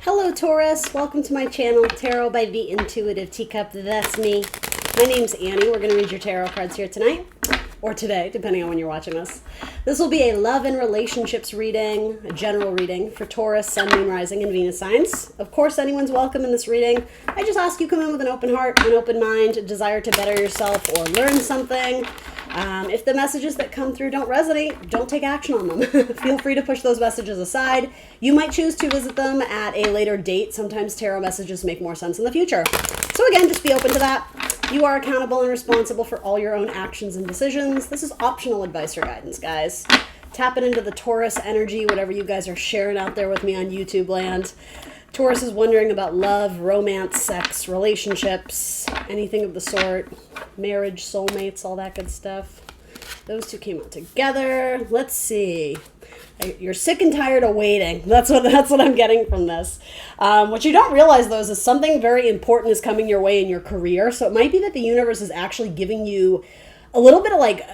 Hello Taurus, welcome to my channel, Tarot by the Intuitive Teacup. That's me. My name's Annie. We're going to read your tarot cards here tonight, or today, depending on when you're watching this. This will be a love and relationships reading, a general reading for Taurus, Sun, Moon, Rising, and Venus signs. Of course, anyone's welcome in this reading. I just ask you come in with an open heart, an open mind, a desire to better yourself or learn something. If the messages that come through don't resonate, don't take action on them. Feel free to push those messages aside. You might choose to visit them at a later date. Sometimes tarot messages make more sense in the future. So again, just be open to that. You are accountable and responsible for all your own actions and decisions. This is optional advice or guidance, guys. Tapping into the Taurus energy, whatever you guys are sharing out there with me on YouTube land. Taurus is wondering about love, romance, sex, relationships, anything of the sort. Marriage, soulmates, all that good stuff. Those two came out together. Let's see. You're sick and tired of waiting. That's what I'm getting from this. What you don't realize, though, is something very important is coming your way in your career. So it might be that the universe is actually giving you a little bit of like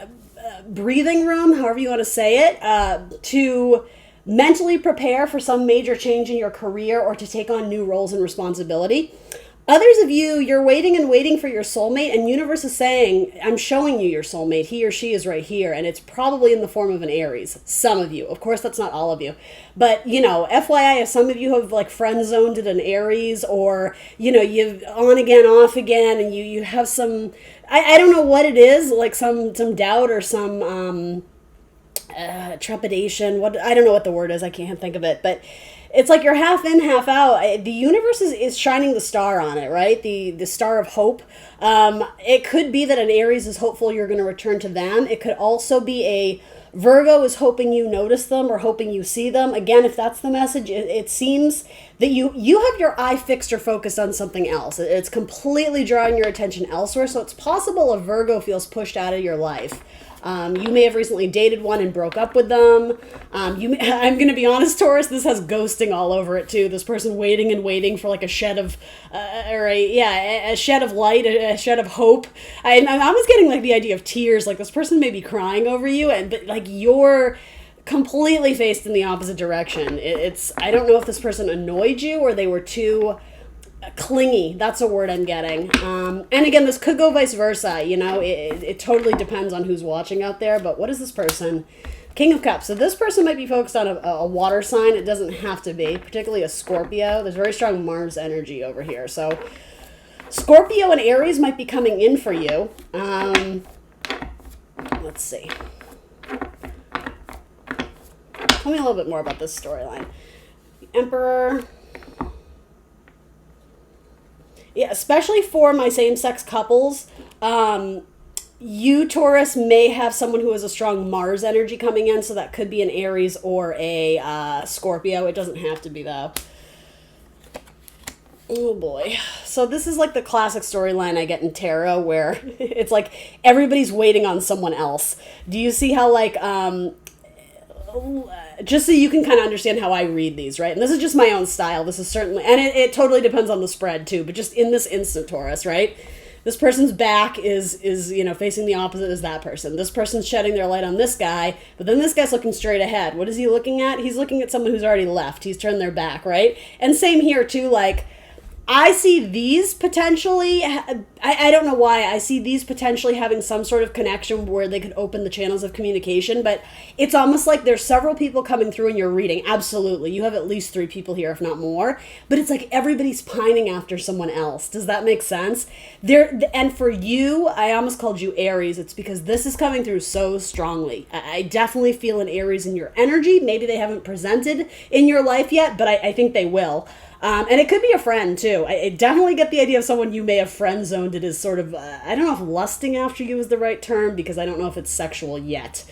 breathing room, however you want to say it, to mentally prepare for some major change in your career or to take on new roles and responsibility. Others of you, you're waiting and waiting for your soulmate, and universe is saying, I'm showing you your soulmate. He or she is right here, and it's probably in the form of an Aries. Some of you. Of course, that's not all of you. But, you know, FYI, if some of you have, like, friend-zoned an Aries, or, you know, you've on again, off again, and you have some, I don't know what it is, like some doubt or some trepidation. I don't know what the word is. I can't think of it, but it's like you're half in, half out. The universe is shining the star on it, right? The star of hope. It could be that an Aries is hopeful you're going to return to them. It could also be a Virgo is hoping you notice them or hoping you see them. Again, if that's the message, it seems that you have your eye fixed or focused on something else. It's completely drawing your attention elsewhere. So it's possible a Virgo feels pushed out of your life. You may have recently dated one and broke up with them. I'm going to be honest, Taurus, this has ghosting all over it too. This person waiting and waiting for like a shed of, a shed of light, a shed of hope. I was getting like the idea of tears, like this person may be crying over you, but like you're completely faced in the opposite direction. I don't know if this person annoyed you or they were too clingy. That's a word I'm getting. And again, this could go vice versa. You know, it totally depends on who's watching out there. But what is this person? King of Cups. So this person might be focused on a water sign. It doesn't have to be, particularly a Scorpio. There's very strong Mars energy over here. So Scorpio and Aries might be coming in for you. Let's see. Tell me a little bit more about this storyline. The Emperor. Yeah, especially for my same-sex couples, you, Taurus, may have someone who has a strong Mars energy coming in, so that could be an Aries or a Scorpio. It doesn't have to be, though. Oh, boy. So this is like the classic storyline I get in tarot, where it's like everybody's waiting on someone else. Do you see how, like, just so you can kind of understand how I read these, right? And this is just my own style. This is certainly, and it totally depends on the spread too, but just in this instant, Taurus, right? This person's back is you know, facing the opposite as that person. This person's shedding their light on this guy, but then this guy's looking straight ahead. What is he looking at? He's looking at someone who's already left. He's turned their back, right? And same here too, like, I see these potentially, I don't know why, I see these potentially having some sort of connection where they could open the channels of communication, but it's almost like there's several people coming through in your reading. Absolutely. You have at least 3 people here, if not more, but it's like everybody's pining after someone else. Does that make sense? And for you, I almost called you Aries. It's because this is coming through so strongly. I definitely feel an Aries in your energy. Maybe they haven't presented in your life yet, but I think they will. And it could be a friend, too. I definitely get the idea of someone you may have friend-zoned. It is sort of, I don't know if lusting after you is the right term, because I don't know if it's sexual yet.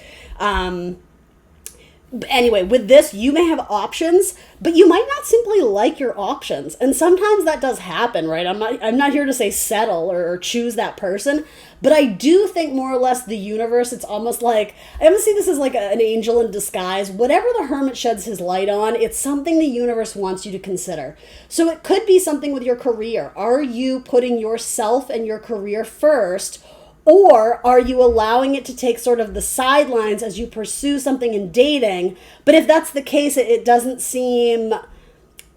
Anyway, with this, you may have options, but you might not simply like your options. And sometimes that does happen, right? I'm not here to say settle or choose that person, but I do think more or less the universe, it's almost like, I almost see this as like an angel in disguise. Whatever the hermit sheds his light on, it's something the universe wants you to consider. So it could be something with your career. Are you putting yourself and your career first? Or are you allowing it to take sort of the sidelines as you pursue something in dating? But if that's the case, it doesn't seem,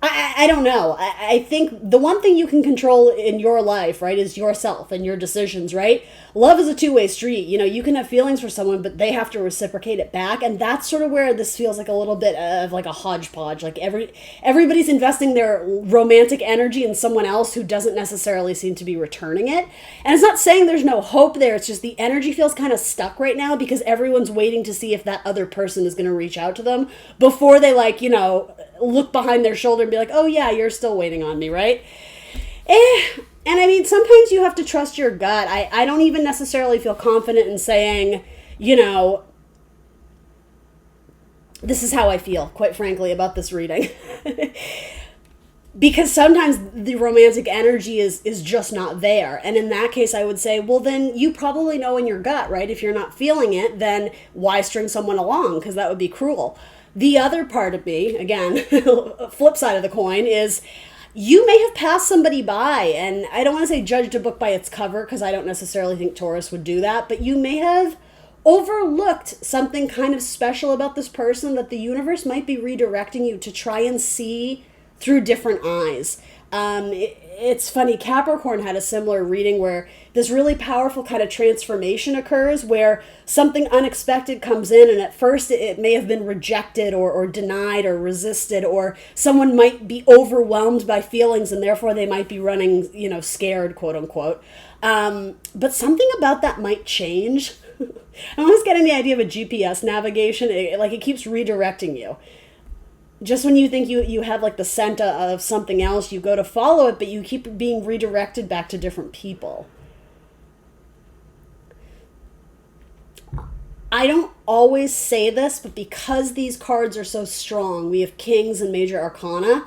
I don't know. I think the one thing you can control in your life, right, is yourself and your decisions, right? Love is a two-way street. You know, you can have feelings for someone, but they have to reciprocate it back. And that's sort of where this feels like a little bit of like a hodgepodge. Like everybody's investing their romantic energy in someone else who doesn't necessarily seem to be returning it. And it's not saying there's no hope there. It's just the energy feels kind of stuck right now because everyone's waiting to see if that other person is going to reach out to them before they, like, you know, look behind their shoulder and be like, oh yeah, you're still waiting on me, right? And I mean, sometimes you have to trust your gut. I don't even necessarily feel confident in saying, you know, this is how I feel, quite frankly, about this reading. Because sometimes the romantic energy is just not there. And in that case, I would say, well, then you probably know in your gut, right? If you're not feeling it, then why string someone along? Because that would be cruel. The other part of me, again, flip side of the coin, is you may have passed somebody by, and I don't want to say judged a book by its cover, because I don't necessarily think Taurus would do that, but you may have overlooked something kind of special about this person that the universe might be redirecting you to try and see through different eyes. It's funny, Capricorn had a similar reading where this really powerful kind of transformation occurs where something unexpected comes in, and at first it may have been rejected or denied or resisted, or someone might be overwhelmed by feelings and therefore they might be running, you know, scared, quote unquote. But something about that might change. I'm almost getting the idea of a GPS navigation. It keeps redirecting you. Just when you think you have like the scent of something else, you go to follow it, but you keep being redirected back to different people. I don't always say this, but because these cards are so strong, we have Kings and Major Arcana,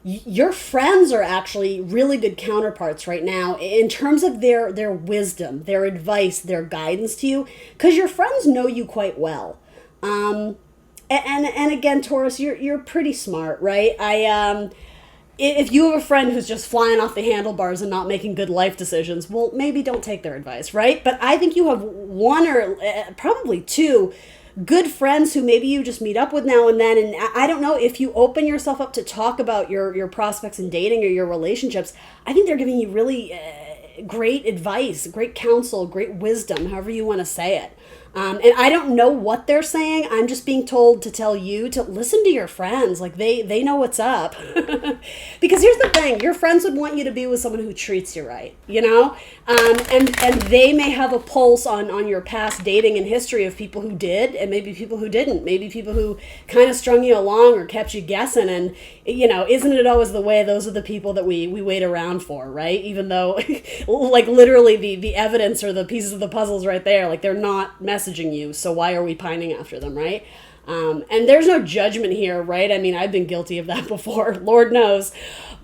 your friends are actually really good counterparts right now in terms of their wisdom, their advice, their guidance to you, because your friends know you quite well. And again, Taurus, you're pretty smart, right? If you have a friend who's just flying off the handlebars and not making good life decisions, well, maybe don't take their advice, right? But I think you have one or probably two good friends who maybe you just meet up with now and then. And I don't know, if you open yourself up to talk about your prospects in dating or your relationships, I think they're giving you really great advice, great counsel, great wisdom, however you want to say it. And I don't know what they're saying. I'm just being told to tell you to listen to your friends. Like they know what's up. Because here's the thing, your friends would want you to be with someone who treats you right, you know? And they may have a pulse on your past dating and history of people who did and maybe people who didn't. Maybe people who kind of strung you along or kept you guessing. And, you know, isn't it always the way those are the people that we wait around for, right? Even though, like, literally the evidence or the pieces of the puzzles right there, like, they're not messaging you, so why are we pining after them, right? And there's no judgment here, right? I mean, I've been guilty of that before, Lord knows.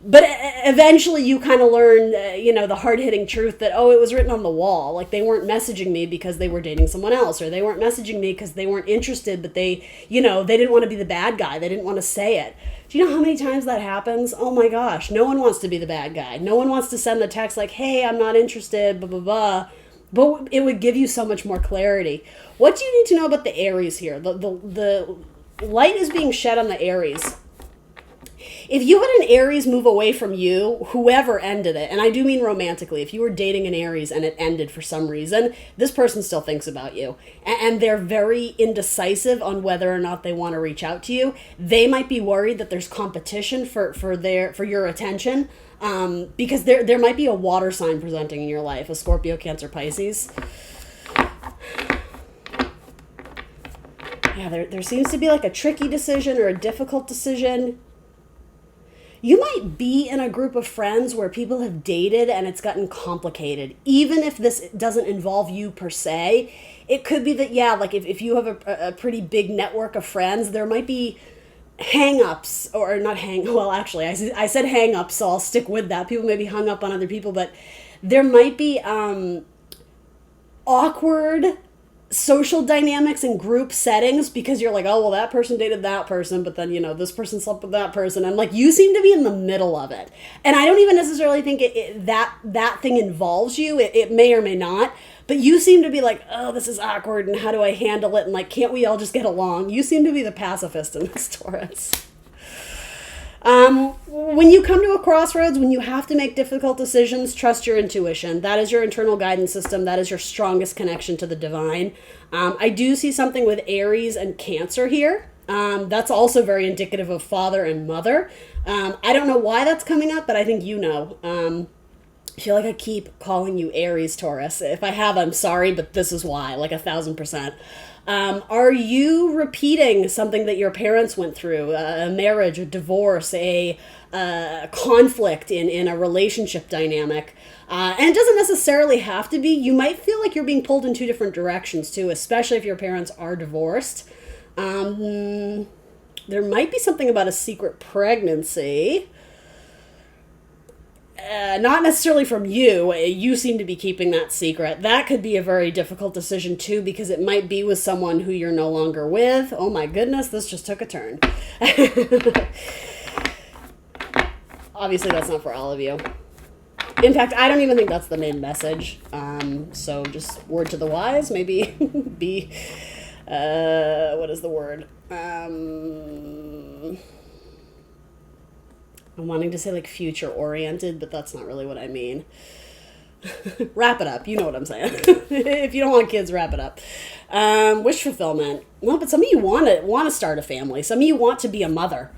But eventually you kind of learn, the hard-hitting truth that, oh, it was written on the wall. Like, they weren't messaging me because they were dating someone else, or they weren't messaging me because they weren't interested, but they didn't want to be the bad guy. They didn't want to say it. Do you know how many times that happens? Oh my gosh, no one wants to be the bad guy. No one wants to send the text like, hey, I'm not interested, blah, blah, blah. But it would give you so much more clarity. What do you need to know about the Aries here? The light is being shed on the Aries. If you had an Aries move away from you, whoever ended it, and I do mean romantically, if you were dating an Aries and it ended for some reason, this person still thinks about you. And they're very indecisive on whether or not they want to reach out to you. They might be worried that there's competition for your attention. Because there might be a water sign presenting in your life, a Scorpio, Cancer, Pisces. Yeah, there seems to be like a tricky decision or a difficult decision. You might be in a group of friends where people have dated and it's gotten complicated. Even if this doesn't involve you per se, it could be that, yeah, like if you have a pretty big network of friends, there might be hang-ups, or not actually, I said hang-ups, so I'll stick with that. People may be hung up on other people, but there might be awkward social dynamics in group settings because you're like, oh, well, that person dated that person, but then, this person slept with that person. And like, you seem to be in the middle of it. And I don't even necessarily think that thing involves you. It may or may not. But you seem to be like, oh, this is awkward, and how do I handle it? And like, can't we all just get along? You seem to be the pacifist in this, Taurus. When you come to a crossroads, when you have to make difficult decisions, trust your intuition. That is your internal guidance system. That is your strongest connection to the divine. I do see something with Aries and Cancer here. That's also very indicative of father and mother. I don't know why that's coming up, but I think you know. I feel like I keep calling you Aries, Taurus. If I have, I'm sorry, but this is why, like 1,000%. Are you repeating something that your parents went through? A marriage, a divorce, a conflict in a relationship dynamic? And it doesn't necessarily have to be. You might feel like you're being pulled in two different directions too, especially if your parents are divorced. There might be something about a secret pregnancy. Not necessarily from you. You seem to be keeping that secret. That could be a very difficult decision too, because it might be with someone who you're no longer with. Oh my goodness, this just took a turn. Obviously, that's not for all of you. In fact, I don't even think that's the main message. So just word to the wise, maybe be, what is the word? I'm wanting to say like future oriented, but that's not really what I mean. Wrap it up. You know what I'm saying. If you don't want kids, wrap it up. Wish fulfillment. Well, but some of you want to start a family. Some of you want to be a mother.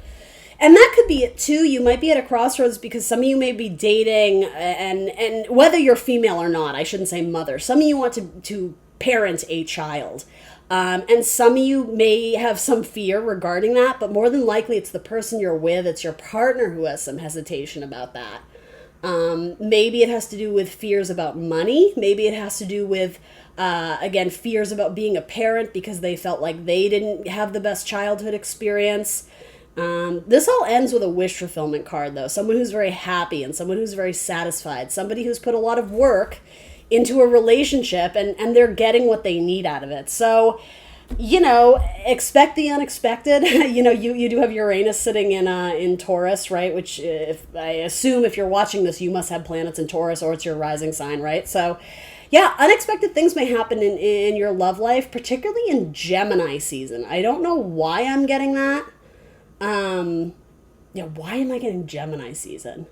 And that could be it too. You might be at a crossroads because some of you may be dating, and whether you're female or not, I shouldn't say mother. Some of you want to parent a child. And some of you may have some fear regarding that, but more than likely it's the person you're with, it's your partner who has some hesitation about that. Maybe it has to do with fears about money. Maybe it has to do with, again, fears about being a parent because they felt like they didn't have the best childhood experience. This all ends with a wish fulfillment card, though. Someone who's very happy and someone who's very satisfied. Somebody who's put a lot of work into a relationship and they're getting what they need out of it. So, expect the unexpected. You do have Uranus sitting in Taurus, right? Which if I assume if you're watching this, you must have planets in Taurus or it's your rising sign, right? So yeah, unexpected things may happen in your love life, particularly in Gemini season. I don't know why I'm getting that. Why am I getting Gemini season?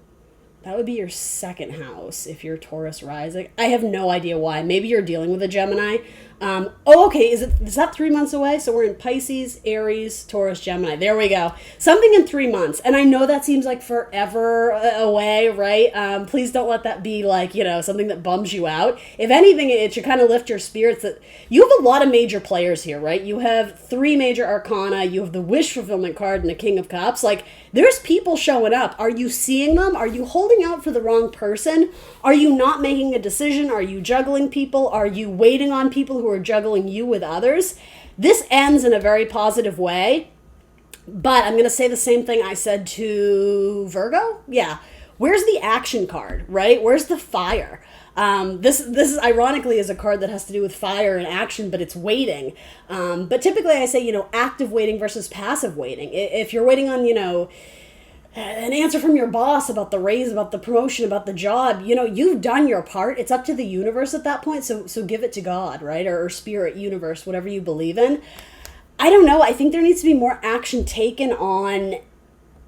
That would be your second house if you're Taurus rising. I have no idea why. Maybe you're dealing with a Gemini. Okay. Is that 3 months away? So we're in Pisces, Aries, Taurus, Gemini. There we go. Something in 3 months. And I know that seems like forever away, right? Please don't let that be like, something that bums you out. If anything, it should kind of lift your spirits that you have a lot of major players here, right? You have 3 major arcana. You have the wish fulfillment card and the King of Cups. Like, there's people showing up. Are you seeing them? Are you holding out for the wrong person? Are you not making a decision? Are you juggling people? Are you waiting on people who are juggling you with others? This ends in a very positive way, but I'm going to say the same thing I said to Virgo. Yeah. Where's the action card, right? Where's the fire? This is ironically is a card that has to do with fire and action, but it's waiting. But typically I say, active waiting versus passive waiting. If you're waiting on, an answer from your boss about the raise, about the promotion, about the job, you've done your part. It's up to the universe at that point. So give it to God, right? Or spirit, universe, whatever you believe in. I don't know. I think there needs to be more action taken on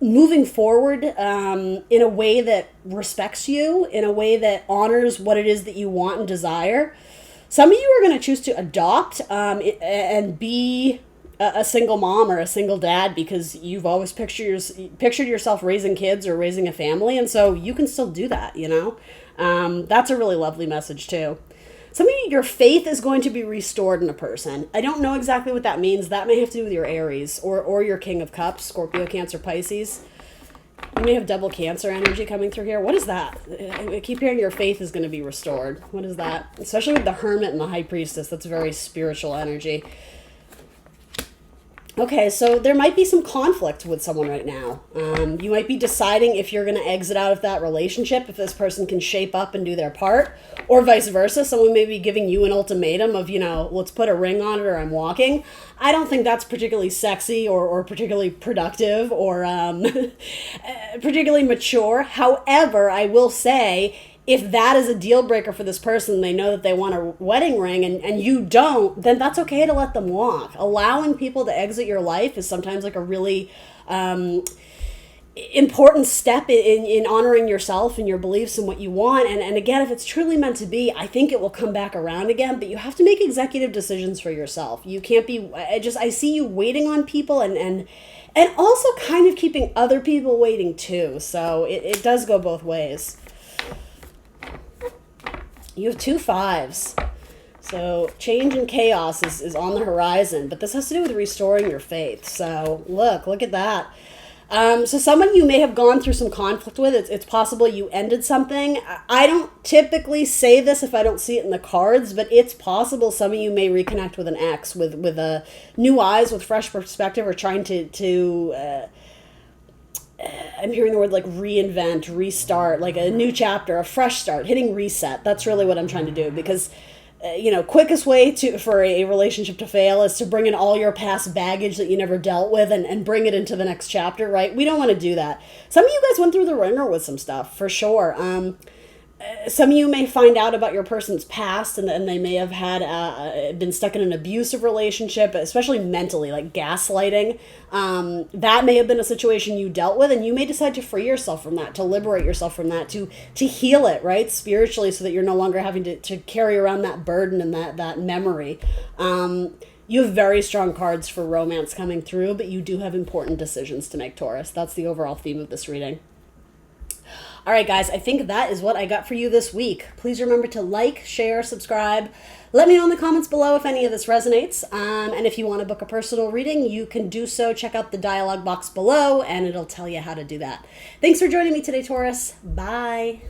moving forward in a way that respects you, in a way that honors what it is that you want and desire. Some of you are going to choose to adopt and be a single mom or a single dad because you've always pictured yourself raising kids or raising a family, and so you can still do that, That's a really lovely message too. Some of you, your faith is going to be restored in a person. I don't know exactly what that means. That may have to do with your Aries or your King of Cups, Scorpio, Cancer, Pisces. You may have double Cancer energy coming through here. What is that? I keep hearing your faith is going to be restored. What is that? Especially with the Hermit and the High Priestess. That's very spiritual energy. Okay, so there might be some conflict with someone right now. You might be deciding if you're going to exit out of that relationship, if this person can shape up and do their part, or vice versa. Someone may be giving you an ultimatum of, let's put a ring on it or I'm walking. I don't think that's particularly sexy or particularly productive or particularly mature. However, I will say, if that is a deal breaker for this person, they know that they want a wedding ring and you don't, then that's okay to let them walk. Allowing people to exit your life is sometimes like a really, important step in honoring yourself and your beliefs and what you want. And again, if it's truly meant to be, I think it will come back around again, but you have to make executive decisions for yourself. You can't be, I see you waiting on people and also kind of keeping other people waiting too. So it does go both ways. You have 2 5s. So change and chaos is on the horizon, but this has to do with restoring your faith. So look at that. So someone you may have gone through some conflict with, it's possible you ended something. I don't typically say this if I don't see it in the cards, but it's possible some of you may reconnect with an ex with new eyes, with fresh perspective, or trying to I'm hearing the word like reinvent, restart, like a new chapter, a fresh start, hitting reset. That's really what I'm trying to do, because quickest way for a relationship to fail is to bring in all your past baggage that you never dealt with and bring it into the next chapter, right? We don't want to do that. Some of you guys went through the ringer with some stuff, for sure. Some of you may find out about your person's past, and they may have had been stuck in an abusive relationship, especially mentally, like gaslighting. That may have been a situation you dealt with, and you may decide to free yourself from that, to liberate yourself from that, to heal it, right, spiritually, so that you're no longer having to carry around that burden and that memory. You have very strong cards for romance coming through, but you do have important decisions to make, Taurus. That's the overall theme of this reading. All right, guys, I think that is what I got for you this week. Please remember to like, share, subscribe. Let me know in the comments below if any of this resonates. And if you want to book a personal reading, you can do so. Check out the dialog box below, and it'll tell you how to do that. Thanks for joining me today, Taurus. Bye.